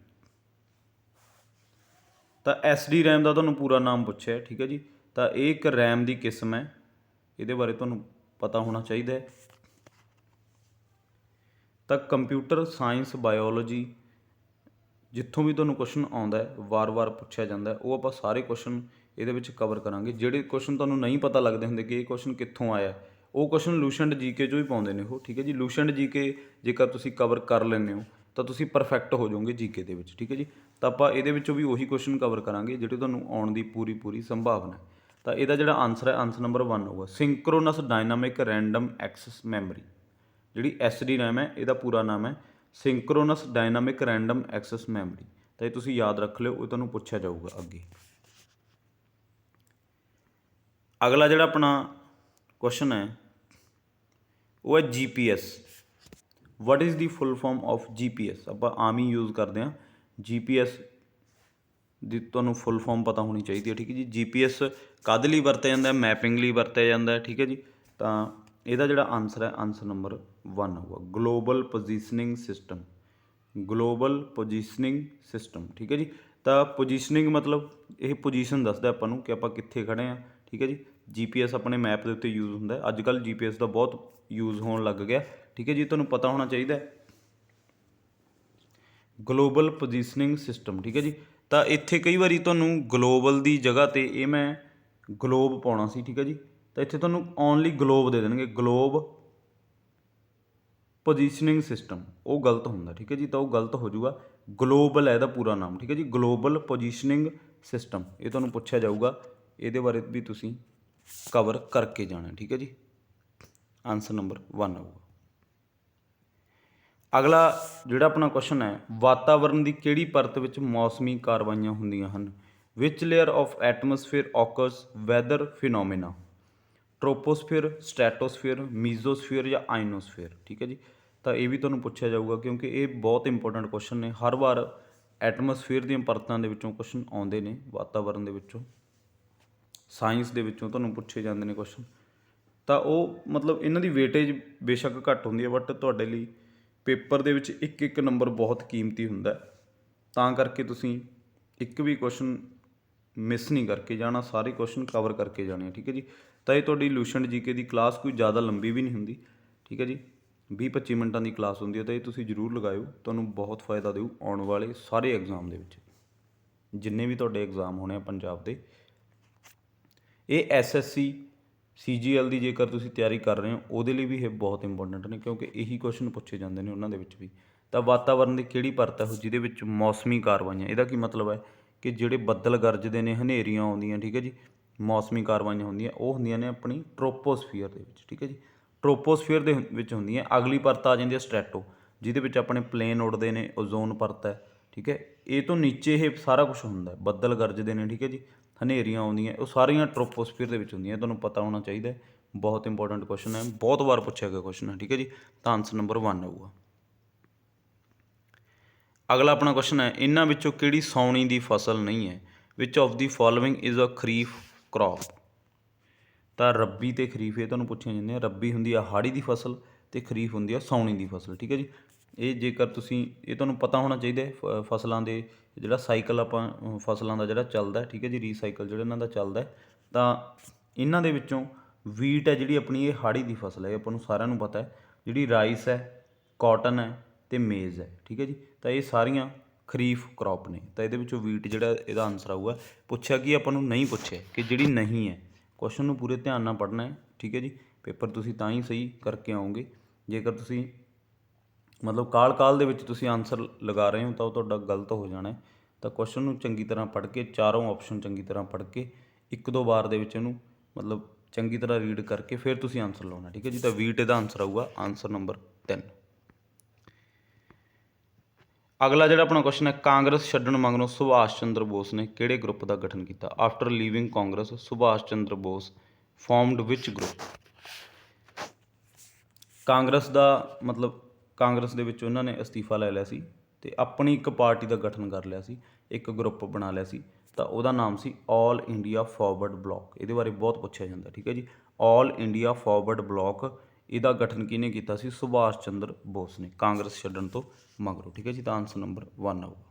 ਤਾਂ SDRAM ਦਾ ਤੁਹਾਨੂੰ ਪੂਰਾ ਨਾਮ ਪੁੱਛਿਆ, ਠੀਕ ਹੈ ਜੀ। ਤਾਂ ਇਹ ਇੱਕ ਰੈਮ ਦੀ ਕਿਸਮ ਹੈ, ਇਹਦੇ ਬਾਰੇ ਤੁਹਾਨੂੰ ਪਤਾ ਹੋਣਾ ਚਾਹੀਦਾ ਹੈ। ਤਾਂ ਕੰਪਿਊਟਰ ਸਾਇੰਸ ਬਾਇਓਲੋਜੀ ਜਿੱਥੋਂ ਵੀ ਤੁਹਾਨੂੰ ਕੁਐਸਚਨ ਆਉਂਦਾ ਹੈ, ਵਾਰ-ਵਾਰ ਪੁੱਛਿਆ ਜਾਂਦਾ, ਉਹ ਆਪਾਂ ਸਾਰੇ ਕੁਐਸਚਨ ਇਹਦੇ ਵਿੱਚ ਕਵਰ ਕਰਾਂਗੇ। ਜਿਹੜੇ ਕੁਐਸਚਨ ਤੁਹਾਨੂੰ ਨਹੀਂ ਪਤਾ ਲੱਗਦੇ ਹੁੰਦੇ ਕਿ ਇਹ ਕੁਐਸਚਨ ਕਿੱਥੋਂ ਆਇਆ, ਉਹ ਕੁਐਸਚਨ ਲੂਸੈਂਟ GK 'ਚੋਂ ਹੀ ਪਾਉਂਦੇ ਨੇ ਉਹ, ਠੀਕ ਹੈ ਜੀ। ਲੂਸੈਂਟ GK ਜੇਕਰ ਤੁਸੀਂ ਕਵਰ ਕਰ ਲੈਂਦੇ ਹੋ ਤਾਂ ਤੁਸੀਂ ਪਰਫੈਕਟ ਹੋ ਜਾਓਗੇ GK ਦੇ ਵਿੱਚ, ਠੀਕ ਹੈ ਜੀ। ਤਾਂ ਆਪਾਂ ਇਹਦੇ ਵਿੱਚੋਂ ਵੀ ਉਹੀ ਕੁਐਸਚਨ ਕਵਰ ਕਰਾਂਗੇ ਜਿਹੜੇ ਤੁਹਾਨੂੰ ਆਉਣ ਦੀ ਪੂਰੀ ਸੰਭਾਵਨਾ ਹੈ। ਤਾਂ ਇਹਦਾ ਜਿਹੜਾ ਆਨਸਰ ਹੈ, ਆਨਸਰ ਨੰਬਰ 1 ਹੋਊਗਾ। ਸਿੰਕਰੋਨਸ ਡਾਇਨਾਮਿਕ ਰੈਂਡਮ ਐਕਸੈਸ ਮੈਮਰੀ, ਜਿਹੜੀ SDRAM ਹੈ ਇਹਦਾ ਪੂਰਾ ਨਾਮ ਹੈ ਸਿੰਕਰੋਨਸ ਡਾਇਨਾਮਿਕ ਰੈਂਡਮ ਐਕਸੈਸ ਮੈਮਰੀ। ਤਾਂ ਇਹ ਤੁਸੀਂ ਯਾਦ ਰੱਖ ਲਿਓ, ਉਹ ਤੁਹਾਨੂੰ ਪੁੱਛਿਆ ਜਾਊਗਾ ਅੱਗੇ। ਅਗਲਾ ਜਿਹੜਾ ਆਪਣਾ ਕੁਐਸਚਨ ਹੈ ਉਹ ਹੈ GPS। What is the full form of GPS? ਆਪਾਂ ਆਮ ਹੀ ਯੂਜ਼ ਕਰਦੇ ਹਾਂ GPS ਦੀ, ਤੁਹਾਨੂੰ ਫੁੱਲ ਫਾਰਮ ਪਤਾ ਹੋਣੀ ਚਾਹੀਦੀ ਹੈ, ਠੀਕ ਹੈ ਜੀ। GPS ਕਾਹਦੇ ਲਈ ਵਰਤਿਆ ਜਾਂਦਾ? ਮੈਪਿੰਗ ਲਈ ਵਰਤਿਆ ਜਾਂਦਾ, ਠੀਕ ਹੈ ਜੀ। ਤਾਂ ਇਹਦਾ ਜਿਹੜਾ ਆਨਸਰ ਹੈ, ਆਨਸਰ ਨੰਬਰ 1 ਹੋਊਗਾ। Global positioning system, global positioning system, ਠੀਕ ਹੈ ਜੀ। ਤਾਂ ਪੋਜੀਸ਼ਨਿੰਗ ਮਤਲਬ ਇਹ ਪੋਜੀਸ਼ਨ ਦੱਸਦਾ ਆਪਾਂ ਨੂੰ ਕਿ ਆਪਾਂ ਕਿੱਥੇ ਖੜ੍ਹੇ ਹਾਂ, ਠੀਕ ਹੈ ਜੀ। GPS ਆਪਣੇ ਮੈਪ ਦੇ ਉੱਤੇ ਯੂਜ਼ ਹੁੰਦਾ। ਅੱਜ ਕੱਲ੍ਹ GPS ਦਾ ਬਹੁਤ ਯੂਜ਼ ਹੋਣ ਲੱਗ ਗਿਆ, ਠੀਕ ਹੈ ਜੀ। ਤੁਹਾਨੂੰ ਪਤਾ ਹੋਣਾ ਚਾਹੀਦਾ ਗਲੋਬਲ ਪੋਜੀਸ਼ਨਿੰਗ ਸਿਸਟਮ, ਠੀਕ ਹੈ ਜੀ। ਤਾਂ ਇੱਥੇ ਕਈ ਵਾਰੀ ਤੁਹਾਨੂੰ ਗਲੋਬਲ ਦੀ ਜਗ੍ਹਾ 'ਤੇ ਇਹ ਮੈਂ ਗਲੋਬ ਪਾਉਣਾ ਸੀ, ਠੀਕ ਹੈ ਜੀ। ਤਾਂ ਇੱਥੇ ਤੁਹਾਨੂੰ ਓਨਲੀ ਗਲੋਬ ਦੇ ਦੇਣਗੇ, ਗਲੋਬ ਪੋਜੀਸ਼ਨਿੰਗ ਸਿਸਟਮ, ਉਹ ਗਲਤ ਹੁੰਦਾ, ਠੀਕ ਹੈ ਜੀ। ਤਾਂ ਉਹ ਗਲਤ ਹੋ ਜਾਊਗਾ, ਗਲੋਬਲ ਹੈ ਇਹਦਾ ਪੂਰਾ ਨਾਮ, ਠੀਕ ਹੈ ਜੀ। ਗਲੋਬਲ ਪੋਜੀਸ਼ਨਿੰਗ ਸਿਸਟਮ, ਇਹ ਤੁਹਾਨੂੰ ਪੁੱਛਿਆ ਜਾਊਗਾ, ਇਹਦੇ ਬਾਰੇ ਵੀ ਤੁਸੀਂ ਕਵਰ ਕਰਕੇ ਜਾਣਾ, ਠੀਕ ਹੈ ਜੀ। ਆਨਸਰ ਨੰਬਰ 1 ਆਊਗਾ। ਅਗਲਾ ਜਿਹੜਾ ਆਪਣਾ ਕੁਐਸਚਨ ਹੈ, ਵਾਤਾਵਰਣ ਦੀ ਕਿਹੜੀ ਪਰਤ ਵਿੱਚ ਮੌਸਮੀ ਕਾਰਵਾਈਆਂ ਹੁੰਦੀਆਂ ਹਨ? ਵਿਚ ਲੇਅਰ ਆਫ ਐਟਮੋਸਫੇਅਰ ਓਕਰਸ ਵੈਦਰ ਫਿਨੋਮੀਨਾ? ਟ੍ਰੋਪੋਸਫੇਅਰ, ਸਟ੍ਰੈਟੋਸਫੇਅਰ, ਮੀਜ਼ੋਸਫੇਅਰ ਜਾਂ ਆਇਨੋਸਫੇਅਰ, ਠੀਕ ਹੈ ਜੀ। ਤਾਂ ਇਹ ਵੀ ਤੁਹਾਨੂੰ ਪੁੱਛਿਆ ਜਾਊਗਾ ਕਿਉਂਕਿ ਇਹ ਬਹੁਤ ਇੰਪੋਰਟੈਂਟ ਕੁਐਸਚਨ ਨੇ। ਹਰ ਵਾਰ ਐਟਮੋਸਫੇਅਰ ਦੀਆਂ ਪਰਤਾਂ ਦੇ ਵਿੱਚੋਂ ਕੁਐਸਚਨ ਆਉਂਦੇ ਨੇ, ਵਾਤਾਵਰਣ ਦੇ ਵਿੱਚੋਂ, ਸਾਇੰਸ ਦੇ ਵਿੱਚੋਂ ਤੁਹਾਨੂੰ ਪੁੱਛੇ ਜਾਂਦੇ ਨੇ ਕੁਐਸਚਨ। ਤਾਂ ਉਹ ਮਤਲਬ ਇਹਨਾਂ ਦੀ ਵੇਟੇਜ ਬੇਸ਼ੱਕ ਘੱਟ ਹੁੰਦੀ ਹੈ, ਬਟ ਤੁਹਾਡੇ ਲਈ ਪੇਪਰ ਦੇ ਵਿੱਚ ਇੱਕ ਇੱਕ ਨੰਬਰ ਬਹੁਤ ਕੀਮਤੀ ਹੁੰਦਾ, ਤਾਂ ਕਰਕੇ ਤੁਸੀਂ ਇੱਕ ਵੀ ਕੁਐਸਚਨ ਮਿਸ ਨਹੀਂ ਕਰਕੇ ਜਾਣਾ, ਸਾਰੇ ਕੁਐਸਚਨ ਕਵਰ ਕਰਕੇ ਜਾਣੇ ਆ, ਠੀਕ ਹੈ ਜੀ। ਤਾਂ ਇਹ ਤੁਹਾਡੀ ਲੂਸੈਂਟ GK ਦੀ ਕਲਾਸ ਕੋਈ ਜ਼ਿਆਦਾ ਲੰਬੀ ਵੀ ਨਹੀਂ ਹੁੰਦੀ, ਠੀਕ ਹੈ ਜੀ। 20-25 ਮਿੰਟਾਂ ਦੀ ਕਲਾਸ ਹੁੰਦੀ ਹੈ। ਤਾਂ ਇਹ ਤੁਸੀਂ ਜ਼ਰੂਰ ਲਗਾਇਓ, ਤੁਹਾਨੂੰ ਬਹੁਤ ਫਾਇਦਾ ਦਿਓ ਆਉਣ ਵਾਲੇ ਸਾਰੇ ਐਗਜ਼ਾਮ ਦੇ ਵਿੱਚ, ਜਿੰਨੇ ਵੀ ਤੁਹਾਡੇ ਐਗਜ਼ਾਮ ਹੋਣੇ ਆ ਪੰਜਾਬ ਦੇ। ਇਹ SSC CGL ਦੀ ਜੇਕਰ ਤੁਸੀਂ ਤਿਆਰੀ ਕਰ ਰਹੇ ਹੋ ਉਹਦੇ ਲਈ ਵੀ ਇਹ ਬਹੁਤ ਇੰਪੋਰਟੈਂਟ ਨੇ ਕਿਉਂਕਿ ਇਹੀ ਕੁਐਸਚਨ ਪੁੱਛੇ ਜਾਂਦੇ ਨੇ ਉਹਨਾਂ ਦੇ ਵਿੱਚ ਵੀ। ਤਾਂ ਵਾਤਾਵਰਣ ਦੀ ਕਿਹੜੀ ਪਰਤ ਹੈ ਜਿਹਦੇ ਵਿੱਚ ਮੌਸਮੀ ਕਾਰਵਾਈਆਂ, ਇਹਦਾ ਕੀ ਮਤਲਬ ਹੈ ਕਿ ਜਿਹੜੇ ਬੱਦਲ ਗਰਜਦੇ ਨੇ, ਹਨੇਰੀਆਂ ਆਉਂਦੀਆਂ, ਠੀਕ ਹੈ ਜੀ, ਮੌਸਮੀ ਕਾਰਵਾਈਆਂ ਹੁੰਦੀਆਂ, ਉਹ ਹੁੰਦੀਆਂ ਨੇ ਆਪਣੀ ਟ੍ਰੋਪੋਸਫੀਅਰ ਦੇ ਵਿੱਚ, ਠੀਕ ਹੈ ਜੀ। ਟ੍ਰੋਪੋਸਫੀਅਰ ਦੇ ਵਿੱਚ ਹੁੰਦੀਆਂ। ਅਗਲੀ ਪਰਤ ਆ ਜਾਂਦੀ ਹੈ ਸਟ੍ਰੈਟੋ, ਜਿਹਦੇ ਵਿੱਚ ਆਪਣੇ ਪਲੇਨ ਉੱਡਦੇ ਨੇ, ਓਜ਼ੋਨ ਪਰਤ ਹੈ, ਠੀਕ ਹੈ। ਇਹ ਤੋਂ ਨੀਚੇ ਇਹ ਸਾਰਾ ਕੁਛ ਹੁੰਦਾ, ਬੱਦਲ ਗਰਜਦੇ ਨੇ, ਠੀਕ ਹੈ ਜੀ, ਹਨੇਰੀਆਂ ਆਉਂਦੀਆਂ, ਉਹ ਸਾਰੀਆਂ ਟ੍ਰੋਪੋਸਫੀਅਰ ਦੇ ਵਿੱਚ ਹੁੰਦੀਆਂ। ਤੁਹਾਨੂੰ ਪਤਾ ਹੋਣਾ ਚਾਹੀਦਾ, ਬਹੁਤ ਇੰਪੋਰਟੈਂਟ ਕੁਐਸਚਨ ਹੈ, ਬਹੁਤ ਵਾਰ ਪੁੱਛਿਆ ਗਿਆ ਕੁਐਸਚਨ ਹੈ, ਠੀਕ ਹੈ ਜੀ। ਤਾਂ ਆਨਸਰ ਨੰਬਰ 1 ਆਊਗਾ। ਅਗਲਾ ਆਪਣਾ ਕੁਐਸਚਨ ਹੈ, ਇਹਨਾਂ ਵਿੱਚੋਂ ਕਿਹੜੀ ਸਾਉਣੀ ਦੀ ਫਸਲ ਨਹੀਂ ਹੈ? Which of the following is a kharif crop? ਤਾਂ ਰੱਬੀ ਅਤੇ ਖਰੀਫ ਇਹ ਤੁਹਾਨੂੰ ਪੁੱਛੀਆਂ ਜਾਂਦੀਆਂ। ਰੱਬੀ ਹੁੰਦੀ ਆ ਹਾੜੀ ਦੀ ਫਸਲ ਅਤੇ ਖਰੀਫ ਹੁੰਦੀ ਆ ਸਾਉਣੀ ਦੀ ਫਸਲ, ਠੀਕ ਹੈ ਜੀ। ਇਹ ਜੇਕਰ ਤੁਸੀਂ ਇਹ ਤੁਹਾਨੂੰ ਪਤਾ ਹੋਣਾ ਚਾਹੀਦਾ ਫਸਲਾਂ ਦੇ ਜਿਹੜਾ ਸਾਈਕਲ ਆਪਾਂ ਫਸਲਾਂ ਦਾ ਜਿਹੜਾ ਚੱਲਦਾ, ਠੀਕ ਹੈ ਜੀ, ਰੀਸਾਈਕਲ ਜਿਹੜਾ ਇਹਨਾਂ ਦਾ ਚੱਲਦਾ, ਤਾਂ ਇਹਨਾਂ ਦੇ ਵਿੱਚੋਂ ਵੀਟ ਹੈ ਜਿਹੜੀ ਆਪਣੀ, ਇਹ ਹਾੜੀ ਦੀ ਫਸਲ ਹੈ, ਇਹ ਆਪਾਂ ਨੂੰ ਸਾਰਿਆਂ ਨੂੰ ਪਤਾ ਹੈ। ਜਿਹੜੀ ਰਾਈਸ ਹੈ, ਕਾਟਨ ਹੈ ਅਤੇ ਮੇਜ਼ ਹੈ, ਠੀਕ ਹੈ ਜੀ, ਤਾਂ ਇਹ ਸਾਰੀਆਂ ਖਰੀਫ ਕ੍ਰੌਪ ਨੇ। ਤਾਂ ਇਹਦੇ ਵਿੱਚੋਂ ਵੀਟ ਜਿਹੜਾ ਇਹਦਾ ਆਨਸਰ ਆਊਗਾ। ਪੁੱਛਿਆ ਕਿ ਆਪਾਂ ਨੂੰ ਨਹੀਂ ਪੁੱਛਿਆ ਕਿ ਜਿਹੜੀ ਨਹੀਂ ਹੈ। ਕੁਐਸਚਨ ਨੂੰ ਪੂਰੇ ਧਿਆਨ ਨਾਲ ਪੜ੍ਹਨਾ ਹੈ, ਠੀਕ ਹੈ ਜੀ, ਪੇਪਰ ਤੁਸੀਂ ਤਾਂ ਹੀ ਸਹੀ ਕਰਕੇ ਆਓਗੇ। ਜੇਕਰ ਤੁਸੀਂ ਮਤਲਬ ਕਾਲ ਦੇ ਵਿੱਚ ਤੁਸੀਂ ਆਨਸਰ ਲਗਾ ਰਹੇ ਹੋ ਤਾਂ ਉਹ ਤੁਹਾਡਾ ਗਲਤ ਹੋ ਜਾਣਾ ਹੈ। ਤਾਂ ਕੁਐਸਚਨ ਨੂੰ ਚੰਗੀ ਤਰ੍ਹਾਂ ਪੜ੍ਹ ਕੇ, ਚਾਰੋਂ ਆਪਸ਼ਨ ਚੰਗੀ ਤਰ੍ਹਾਂ ਪੜ੍ਹ ਕੇ, ਇੱਕ ਦੋ ਵਾਰ ਦੇ ਵਿੱਚ ਇਹਨੂੰ ਮਤਲਬ ਚੰਗੀ ਤਰ੍ਹਾਂ ਰੀਡ ਕਰਕੇ ਫਿਰ ਤੁਸੀਂ ਆਨਸਰ ਲਾਉਣਾ, ਠੀਕ ਹੈ ਜੀ। ਤਾਂ ਵੀਟ ਇਹਦਾ ਆਨਸਰ ਆਊਗਾ, ਆਨਸਰ ਨੰਬਰ 3। ਅਗਲਾ ਜਿਹੜਾ ਆਪਣਾ ਕੁਐਸਚਨ ਹੈ, ਕਾਂਗਰਸ ਛੱਡਣ ਮਗਰੋਂ ਸੁਭਾਸ਼ ਚੰਦਰ ਬੋਸ ਨੇ ਕਿਹੜੇ ਗਰੁੱਪ ਦਾ ਗਠਨ ਕੀਤਾ? After leaving Congress Subhash Chandra Bose formed which group? Congress ਦਾ ਮਤਲਬ ਕਾਂਗਰਸ ਦੇ ਵਿੱਚ ਉਹਨਾਂ ਨੇ ਅਸਤੀਫਾ ਲੈ ਲਿਆ ਸੀ ਅਤੇ ਆਪਣੀ ਇੱਕ ਪਾਰਟੀ ਦਾ ਗਠਨ ਕਰ ਲਿਆ ਸੀ, ਇੱਕ ਗਰੁੱਪ ਬਣਾ ਲਿਆ ਸੀ, ਤਾਂ ਉਹਦਾ ਨਾਮ ਸੀ ਆਲ ਇੰਡੀਆ ਫਾਰਵਰਡ ਬਲਾਕ। ਇਹਦੇ ਬਾਰੇ ਬਹੁਤ ਪੁੱਛਿਆ ਜਾਂਦਾ, ਠੀਕ ਹੈ ਜੀ। ਆਲ ਇੰਡੀਆ ਫਾਰਵਰਡ ਬਲਾਕ, ਇਹਦਾ ਗਠਨ ਕਿਹਨੇ ਕੀਤਾ ਸੀ? ਸੁਭਾਸ਼ ਚੰਦਰ ਬੋਸ ਨੇ, ਕਾਂਗਰਸ ਛੱਡਣ ਤੋਂ ਮਗਰੋਂ, ਠੀਕ ਹੈ ਜੀ। ਤਾਂ ਆਨਸਰ ਨੰਬਰ 1 ਆਊਗਾ।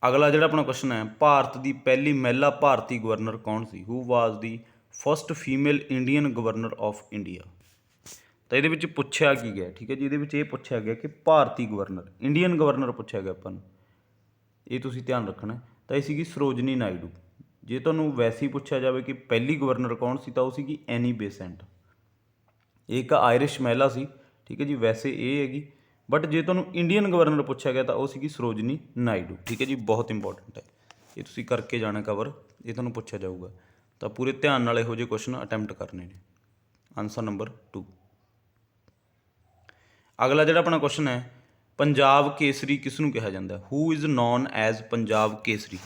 ਅਗਲਾ ਜਿਹੜਾ ਆਪਣਾ ਕੁਐਸਚਨ ਹੈ, ਭਾਰਤ ਦੀ ਪਹਿਲੀ ਮਹਿਲਾ ਭਾਰਤੀ ਗਵਰਨਰ ਕੌਣ ਸੀ? Who was the first female Indian governor of India? ਤਾਂ ਇਹਦੇ ਵਿੱਚ ਪੁੱਛਿਆ ਕੀ ਗਿਆ, ਠੀਕ ਹੈ ਜੀ, ਇਹਦੇ ਵਿੱਚ ਇਹ ਪੁੱਛਿਆ ਗਿਆ ਕਿ ਭਾਰਤੀ ਗਵਰਨਰ, ਇੰਡੀਅਨ ਗਵਰਨਰ ਪੁੱਛਿਆ ਗਿਆ ਆਪਾਂ ਨੂੰ, ਇਹ ਤੁਸੀਂ ਧਿਆਨ ਰੱਖਣਾ। ਤਾਂ ਇਹ ਸੀਗੀ ਸਰੋਜਨੀ ਨਾਇਡੂ। ਜੇ ਤੁਹਾਨੂੰ ਵੈਸੇ ਹੀ ਪੁੱਛਿਆ ਜਾਵੇ ਕਿ ਪਹਿਲੀ ਗਵਰਨਰ ਕੌਣ ਸੀ, ਤਾਂ ਉਹ ਸੀਗੀ ਐਨੀ ਬੇਸੈਂਟ। ਇਹ ਇੱਕ ਆਇਰਿਸ਼ ਮਹਿਲਾ ਸੀ, ਠੀਕ ਹੈ ਜੀ, ਵੈਸੇ ਇਹ ਹੈਗੀ, ਬਟ ਜੇ ਤੁਹਾਨੂੰ ਇੰਡੀਅਨ ਗਵਰਨਰ ਪੁੱਛਿਆ ਗਿਆ ਤਾਂ ਉਹ ਸੀਗੀ ਸਰੋਜਨੀ ਨਾਇਡੂ, ਠੀਕ ਹੈ ਜੀ। ਬਹੁਤ ਇੰਪੋਰਟੈਂਟ ਹੈ, ਇਹ ਤੁਸੀਂ ਕਰਕੇ ਜਾਣਾ ਕਵਰ, ਇਹ ਤੁਹਾਨੂੰ ਪੁੱਛਿਆ ਜਾਊਗਾ। ਤਾਂ ਪੂਰੇ ਧਿਆਨ ਨਾਲ ਇਹੋ ਜਿਹੇ ਕੁਐਸਚਨ ਅਟੈਂਪਟ ਕਰਨੇ ਨੇ। Answer number 2। ਅਗਲਾ ਜਿਹੜਾ ਆਪਣਾ ਕੁਐਸਚਨ ਹੈ, ਪੰਜਾਬ ਕੇਸਰੀ ਕਿਸ ਨੂੰ ਕਿਹਾ ਜਾਂਦਾ? Who is known as Punjab Kesari?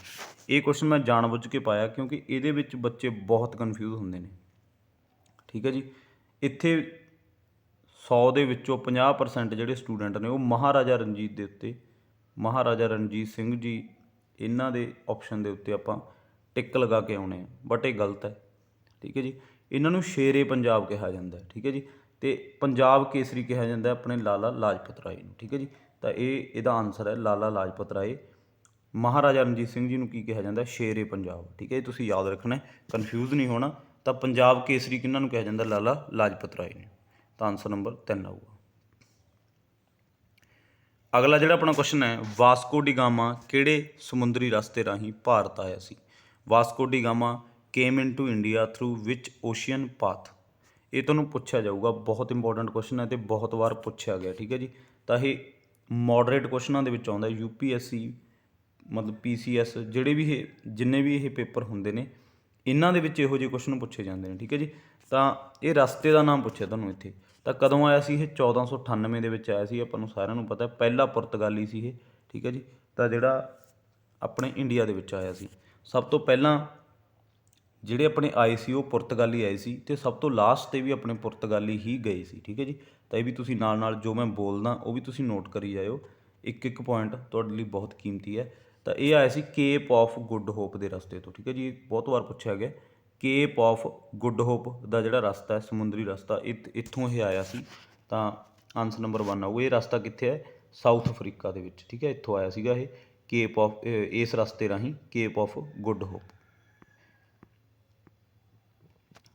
ਇਹ ਕੁਐਸਚਨ ਮੈਂ ਜਾਣਬੁੱਝ ਕੇ ਪਾਇਆ ਕਿਉਂਕਿ ਇਹਦੇ ਵਿੱਚ ਬੱਚੇ ਬਹੁਤ ਕਨਫਿਊਜ਼ ਹੁੰਦੇ ਨੇ, ਠੀਕ ਹੈ ਜੀ। ਇੱਥੇ 100 ਦੇ ਵਿੱਚੋਂ 50% ਜਿਹੜੇ ਸਟੂਡੈਂਟ ਨੇ ਉਹ ਮਹਾਰਾਜਾ ਰਣਜੀਤ ਦੇ ਉੱਤੇ, ਮਹਾਰਾਜਾ ਰਣਜੀਤ ਸਿੰਘ ਜੀ, ਇਹਨਾਂ ਦੇ ਆਪਸ਼ਨ ਦੇ ਉੱਤੇ ਆਪਾਂ ਟਿਕ ਲਗਾ ਕੇ ਆਉਣੇ ਆ, ਬਟ ਇਹ ਗਲਤ ਹੈ, ਠੀਕ ਹੈ ਜੀ। ਇਹਨਾਂ ਨੂੰ ਸ਼ੇਰੇ ਪੰਜਾਬ ਕਿਹਾ ਜਾਂਦਾ, ਠੀਕ ਹੈ ਜੀ, ਅਤੇ ਪੰਜਾਬ ਕੇਸਰੀ ਕਿਹਾ ਜਾਂਦਾ ਆਪਣੇ ਲਾਲਾ ਲਾਜਪਤ ਰਾਏ ਨੂੰ, ਠੀਕ ਹੈ ਜੀ। ਤਾਂ ਇਹਦਾ ਆਨਸਰ ਹੈ ਲਾਲਾ ਲਾਜਪਤ ਰਾਏ। ਮਹਾਰਾਜਾ ਰਣਜੀਤ ਸਿੰਘ ਜੀ ਨੂੰ ਕੀ ਕਿਹਾ ਜਾਂਦਾ? ਸ਼ੇਰੇ ਪੰਜਾਬ, ਠੀਕ ਹੈ ਜੀ, ਤੁਸੀਂ ਯਾਦ ਰੱਖਣਾ, ਕਨਫਿਊਜ਼ ਨਹੀਂ ਹੋਣਾ। ਤਾਂ ਪੰਜਾਬ ਕੇਸਰੀ ਕਿਹਨਾਂ ਨੂੰ ਕਿਹਾ ਜਾਂਦਾ? ਲਾਲਾ ਲਾਜਪਤ ਰਾਏ ਨੇ। ਤਾਂ ਆਨਸਰ ਨੰਬਰ 3 ਆਊਗਾ। ਅਗਲਾ ਜਿਹੜਾ ਆਪਣਾ ਕੁਐਸਚਨ ਹੈ, ਵਾਸਕੋ ਡੀ ਗਾਮਾ ਕਿਹੜੇ ਸਮੁੰਦਰੀ ਰਸਤੇ ਰਾਹੀਂ ਭਾਰਤ ਆਇਆ ਸੀ? Vasco da Gama came into India through which ocean path? ਇਹ ਤੁਹਾਨੂੰ ਪੁੱਛਿਆ ਜਾਊਗਾ, ਬਹੁਤ ਇੰਪੋਰਟੈਂਟ ਕੁਐਸਚਨ ਹੈ ਅਤੇ ਬਹੁਤ ਵਾਰ ਪੁੱਛਿਆ ਗਿਆ, ਠੀਕ ਹੈ ਜੀ। ਤਾਂ ਇਹ ਮੋਡਰੇਟ ਕੁਐਸਚਨਾਂ ਦੇ ਵਿੱਚ ਆਉਂਦਾ। UPSC ਮਤਲਬ PCS ਜਿਹੜੇ ਵੀ ਇਹ ਜਿੰਨੇ ਵੀ ਇਹ ਪੇਪਰ ਹੁੰਦੇ ਨੇ, ਇਹਨਾਂ ਦੇ ਵਿੱਚ ਇਹੋ ਜਿਹੇ ਕੁਐਸਚਨ ਪੁੱਛੇ ਜਾਂਦੇ ਨੇ, ਠੀਕ ਹੈ ਜੀ। ਤਾਂ ਇਹ ਰਸਤੇ ਦਾ ਨਾਮ ਪੁੱਛਿਆ ਤੁਹਾਨੂੰ ਇੱਥੇ। ਤਾਂ ਕਦੋਂ ਆਇਆ ਸੀ ਇਹ? 1498 ਦੇ ਵਿੱਚ ਆਇਆ ਸੀ, ਆਪਾਂ ਨੂੰ ਸਾਰਿਆਂ ਨੂੰ ਪਤਾ। ਪਹਿਲਾ ਪੁਰਤਗਾਲੀ ਸੀ ਇਹ, ਠੀਕ ਹੈ ਜੀ। ਤਾਂ ਜਿਹੜਾ ਆਪਣੇ ਇੰਡੀਆ ਦੇ ਵਿੱਚ ਆਇਆ ਸੀ, ਸਭ ਤੋਂ ਪਹਿਲਾਂ ਜਿਹੜੇ ਆਪਣੇ ਆਏ ਸੀ ਉਹ ਪੁਰਤਗਾਲੀ ਆਏ ਸੀ, ਅਤੇ ਸਭ ਤੋਂ ਲਾਸਟ 'ਤੇ ਵੀ ਆਪਣੇ ਪੁਰਤਗਾਲੀ ਹੀ ਗਏ ਸੀ, ਠੀਕ ਹੈ ਜੀ। ਤਾਂ ਇਹ ਵੀ ਤੁਸੀਂ ਨਾਲ ਨਾਲ ਜੋ ਮੈਂ ਬੋਲਦਾ ਉਹ ਵੀ ਤੁਸੀਂ ਨੋਟ ਕਰੀ ਜਾਇਓ, ਇੱਕ ਇੱਕ ਪੁਆਇੰਟ ਤੁਹਾਡੇ ਲਈ ਬਹੁਤ ਕੀਮਤੀ ਹੈ। ਤਾਂ ਇਹ ਆਇਆ ਸੀ ਕੇਪ ਆਫ ਗੁੱਡ ਹੋਪ ਦੇ ਰਸਤੇ ਤੋਂ, ਠੀਕ ਹੈ ਜੀ। ਬਹੁਤ ਵਾਰ ਪੁੱਛਿਆ ਗਿਆ, ਕੇਪ ਆਫ ਗੁੱਡ ਹੋਪ ਦਾ ਜਿਹੜਾ ਰਸਤਾ ਹੈ, ਸਮੁੰਦਰੀ ਰਸਤਾ, ਇੱਥੋਂ ਇਹ ਆਇਆ ਸੀ। ਤਾਂ ਆਨਸਰ ਨੰਬਰ 1 ਆਊਗਾ। ਇਹ ਰਸਤਾ ਕਿੱਥੇ ਹੈ? ਸਾਊਥ ਅਫਰੀਕਾ ਦੇ ਵਿੱਚ, ਠੀਕ ਹੈ, ਇੱਥੋਂ ਆਇਆ ਸੀਗਾ ਇਹ ਕੇਪ ਆਫ, ਇਸ ਰਸਤੇ ਰਾਹੀਂ ਕੇਪ ਆਫ ਗੁੱਡ ਹੋਪ।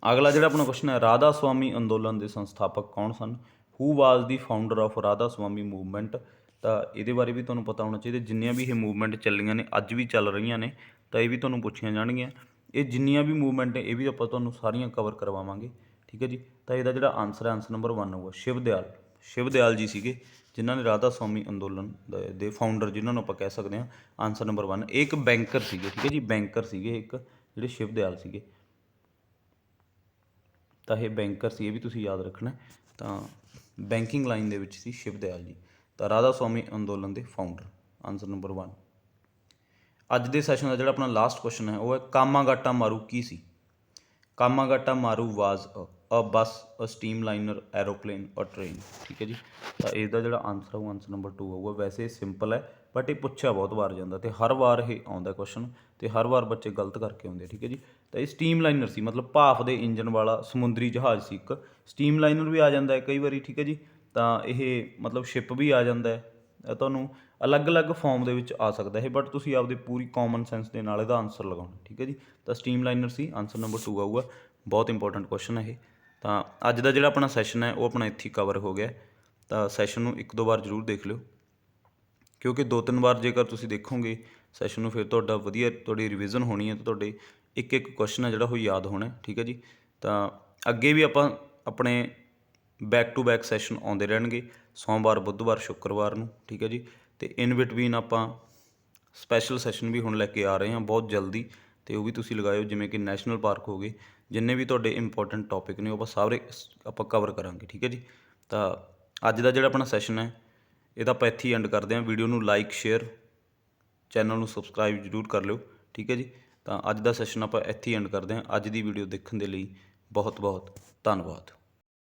ਅਗਲਾ ਜਿਹੜਾ ਆਪਣਾ ਕੁਐਸਚਨ ਹੈ, ਰਾਧਾ ਸੁਆਮੀ ਅੰਦੋਲਨ ਦੇ ਸੰਸਥਾਪਕ ਕੌਣ ਸਨ? Who was the founder of Radha Soami movement? ਤਾਂ ਇਹਦੇ ਬਾਰੇ ਵੀ ਤੁਹਾਨੂੰ ਪਤਾ ਹੋਣਾ ਚਾਹੀਦਾ। ਜਿੰਨੀਆਂ ਵੀ ਇਹ ਮੂਵਮੈਂਟ ਚੱਲੀਆਂ ਨੇ, ਅੱਜ ਵੀ ਚੱਲ ਰਹੀਆਂ ਨੇ, ਤਾਂ ਇਹ ਵੀ ਤੁਹਾਨੂੰ ਪੁੱਛੀਆਂ ਜਾਣਗੀਆਂ। ਇਹ ਜਿੰਨੀਆਂ ਵੀ ਮੂਵਮੈਂਟ ਨੇ ਇਹ ਵੀ ਆਪਾਂ ਤੁਹਾਨੂੰ ਸਾਰੀਆਂ ਕਵਰ ਕਰਵਾਵਾਂਗੇ, ਠੀਕ ਹੈ ਜੀ। ਤਾਂ ਇਹਦਾ ਜਿਹੜਾ ਆਨਸਰ ਹੈ, ਆਨਸਰ ਨੰਬਰ 1 ਹੋਊਗਾ। ਸ਼ਿਵ ਦਿਆਲ ਜੀ ਸੀਗੇ ਜਿਨ੍ਹਾਂ ਨੇ ਰਾਧਾ ਸੁਆਮੀ ਅੰਦੋਲਨ ਦੇ ਫਾਊਂਡਰ, ਜਿਨ੍ਹਾਂ ਨੂੰ ਆਪਾਂ ਕਹਿ ਸਕਦੇ ਹਾਂ। Answer number 1। ਇਹ ਇੱਕ ਬੈਂਕਰ ਸੀਗੇ, ਠੀਕ ਹੈ ਜੀ, ਬੈਂਕਰ ਸੀਗੇ ਇੱਕ ਜਿਹੜੇ ਸ਼ਿਵ ਦਿਆਲ ਸੀਗੇ। ਤਾਂ ਇਹ ਬੈਂਕਰ ਸੀ, ਇਹ ਵੀ ਤੁਸੀਂ ਯਾਦ ਰੱਖਣਾ। ਤਾਂ ਬੈਂਕਿੰਗ ਲਾਈਨ ਦੇ ਵਿੱਚ ਸੀ ਸ਼ਿਵ ਦਿਆਲ ਜੀ। ਤਾਂ ਰਾਧਾ ਸੁਆਮੀ ਅੰਦੋਲਨ ਦੇ ਫਾਊਂਡਰ, ਆਨਸਰ ਨੰਬਰ 1। ਅੱਜ ਦੇ ਸੈਸ਼ਨ ਦਾ ਜਿਹੜਾ ਆਪਣਾ ਲਾਸਟ ਕੁਐਸਚਨ ਹੈ ਉਹ ਹੈ, ਕਾਮਾਗਾਟਾ ਮਾਰੂ ਕੀ ਸੀ? ਕਾਮਾਗਾਟਾ ਮਾਰੂ ਵਾਜ਼ ਅ ਬੱਸ, ਅ ਸਟੀਮ ਲਾਈਨਰ, ਐਰੋਪਲੇਨ ਔਰ ਟ੍ਰੇਨ, ਠੀਕ ਹੈ ਜੀ। ਤਾਂ ਇਹਦਾ ਜਿਹੜਾ ਆਨਸਰ ਆਊ, ਆਨਸਰ ਨੰਬਰ 2 ਆਊਗਾ। ਵੈਸੇ ਸਿੰਪਲ ਹੈ ਬਟ ਇਹ ਪੁੱਛਿਆ ਬਹੁਤ ਵਾਰ ਜਾਂਦਾ ਅਤੇ ਹਰ ਵਾਰ ਇਹ ਆਉਂਦਾ ਕੁਐਸਚਨ, ਅਤੇ ਹਰ ਵਾਰ ਬੱਚੇ ਗਲਤ ਕਰਕੇ ਆਉਂਦੇ, ਠੀਕ ਹੈ ਜੀ। ਤਾਂ ਇਹ ਸਟੀਮ ਲਾਈਨਰ ਸੀ, ਮਤਲਬ ਭਾਫ਼ ਦੇ ਇੰਜਨ ਵਾਲਾ ਸਮੁੰਦਰੀ ਜਹਾਜ਼ ਸੀ ਇੱਕ। ਸਟੀਮ ਲਾਈਨਰ ਵੀ ਆ ਜਾਂਦਾ ਹੈ ਕਈ ਵਾਰੀ, ਠੀਕ ਹੈ ਜੀ। ਤਾਂ ਇਹ ਮਤਲਬ ਸ਼ਿਪ ਵੀ ਆ ਜਾਂਦਾ ਹੈ, ਤੁਹਾਨੂੰ ਅਲੱਗ-ਅਲੱਗ ਫਾਰਮ ਦੇ ਵਿੱਚ ਆ ਸਕਦਾ ਇਹ, ਬਟ ਤੁਸੀਂ ਆਪਦੇ ਪੂਰੀ ਕਾਮਨ ਸੈਂਸ ਦੇ ਨਾਲ ਇਹਦਾ ਆਨਸਰ ਲਗਾਉਣਾ। ਠੀਕ ਹੈ ਜੀ, ਤਾਂ ਸਟ੍ਰੀਮਲਾਈਨਰ ਸੀ ਆਨਸਰ ਨੰਬਰ 2 ਆਊਗਾ। ਬਹੁਤ ਇੰਪੋਰਟੈਂਟ ਕੁਐਸਚਨ ਹੈ ਇਹ। ਤਾਂ ਅੱਜ ਦਾ ਜਿਹੜਾ ਆਪਣਾ ਸੈਸ਼ਨ ਹੈ ਉਹ ਆਪਣਾ ਇੱਥੇ ਹੀ ਕਵਰ ਹੋ ਗਿਆ। ਤਾਂ ਸੈਸ਼ਨ ਨੂੰ 1-2 ਵਾਰ ਜ਼ਰੂਰ ਦੇਖ ਲਿਓ, ਕਿਉਂਕਿ 2-3 ਵਾਰ ਜੇਕਰ ਤੁਸੀਂ ਦੇਖੋਗੇ ਸੈਸ਼ਨ ਨੂੰ, ਫਿਰ ਤੁਹਾਡਾ ਵਧੀਆ ਤੁਹਾਡੀ ਰਿਵੀਜ਼ਨ ਹੋਣੀ ਹੈ, ਅਤੇ ਤੁਹਾਡੇ ਇੱਕ ਕੁਐਸਚਨ ਹੈ ਜਿਹੜਾ ਉਹ ਯਾਦ ਹੋਣਾ। ਠੀਕ ਹੈ ਜੀ, ਤਾਂ ਅੱਗੇ ਵੀ ਆਪਾਂ ਆਪਣੇ ਬੈਕ ਟੂ ਬੈਕ ਸੈਸ਼ਨ ਆਉਂਦੇ ਰਹਿਣਗੇ, ਸੋਮਵਾਰ, ਬੁੱਧਵਾਰ, ਸ਼ੁੱਕਰਵਾਰ ਨੂੰ। ਠੀਕ ਹੈ ਜੀ, ਅਤੇ ਇਨ ਬਿਟਵੀਨ ਆਪਾਂ ਸਪੈਸ਼ਲ ਸੈਸ਼ਨ ਵੀ ਹੁਣ ਲੈ ਕੇ ਆ ਰਹੇ ਹਾਂ ਬਹੁਤ ਜਲਦੀ, ਅਤੇ ਉਹ ਵੀ ਤੁਸੀਂ ਲਗਾਇਓ, ਜਿਵੇਂ ਕਿ ਨੈਸ਼ਨਲ ਪਾਰਕ ਹੋ ਗਏ। ਜਿੰਨੇ ਵੀ ਤੁਹਾਡੇ ਇੰਪੋਰਟੈਂਟ ਟੋਪਿਕ ਨੇ ਉਹ ਆਪਾਂ ਸਾਰੇ ਆਪਾਂ ਕਵਰ ਕਰਾਂਗੇ। ਠੀਕ ਹੈ ਜੀ, ਤਾਂ ਅੱਜ ਦਾ ਜਿਹੜਾ ਆਪਣਾ ਸੈਸ਼ਨ ਹੈ ਇਹਦਾ ਆਪਾਂ ਇੱਥੇ ਹੀ ਐਂਡ ਕਰਦੇ ਹਾਂ। ਵੀਡੀਓ ਨੂੰ ਲਾਈਕ, ਸ਼ੇਅਰ, ਚੈਨਲ ਨੂੰ ਸਬਸਕ੍ਰਾਈਬ ਜ਼ਰੂਰ ਕਰ ਲਿਓ। ਠੀਕ ਹੈ ਜੀ, ਤਾਂ ਅੱਜ ਦਾ ਸੈਸ਼ਨ ਆਪਾਂ ਇੱਥੇ ਹੀ ਐਂਡ ਕਰਦੇ ਹਾਂ। ਅੱਜ ਦੀ ਵੀਡੀਓ ਦੇਖਣ ਦੇ ਲਈ ਬਹੁਤ ਬਹੁਤ ਧੰਨਵਾਦ।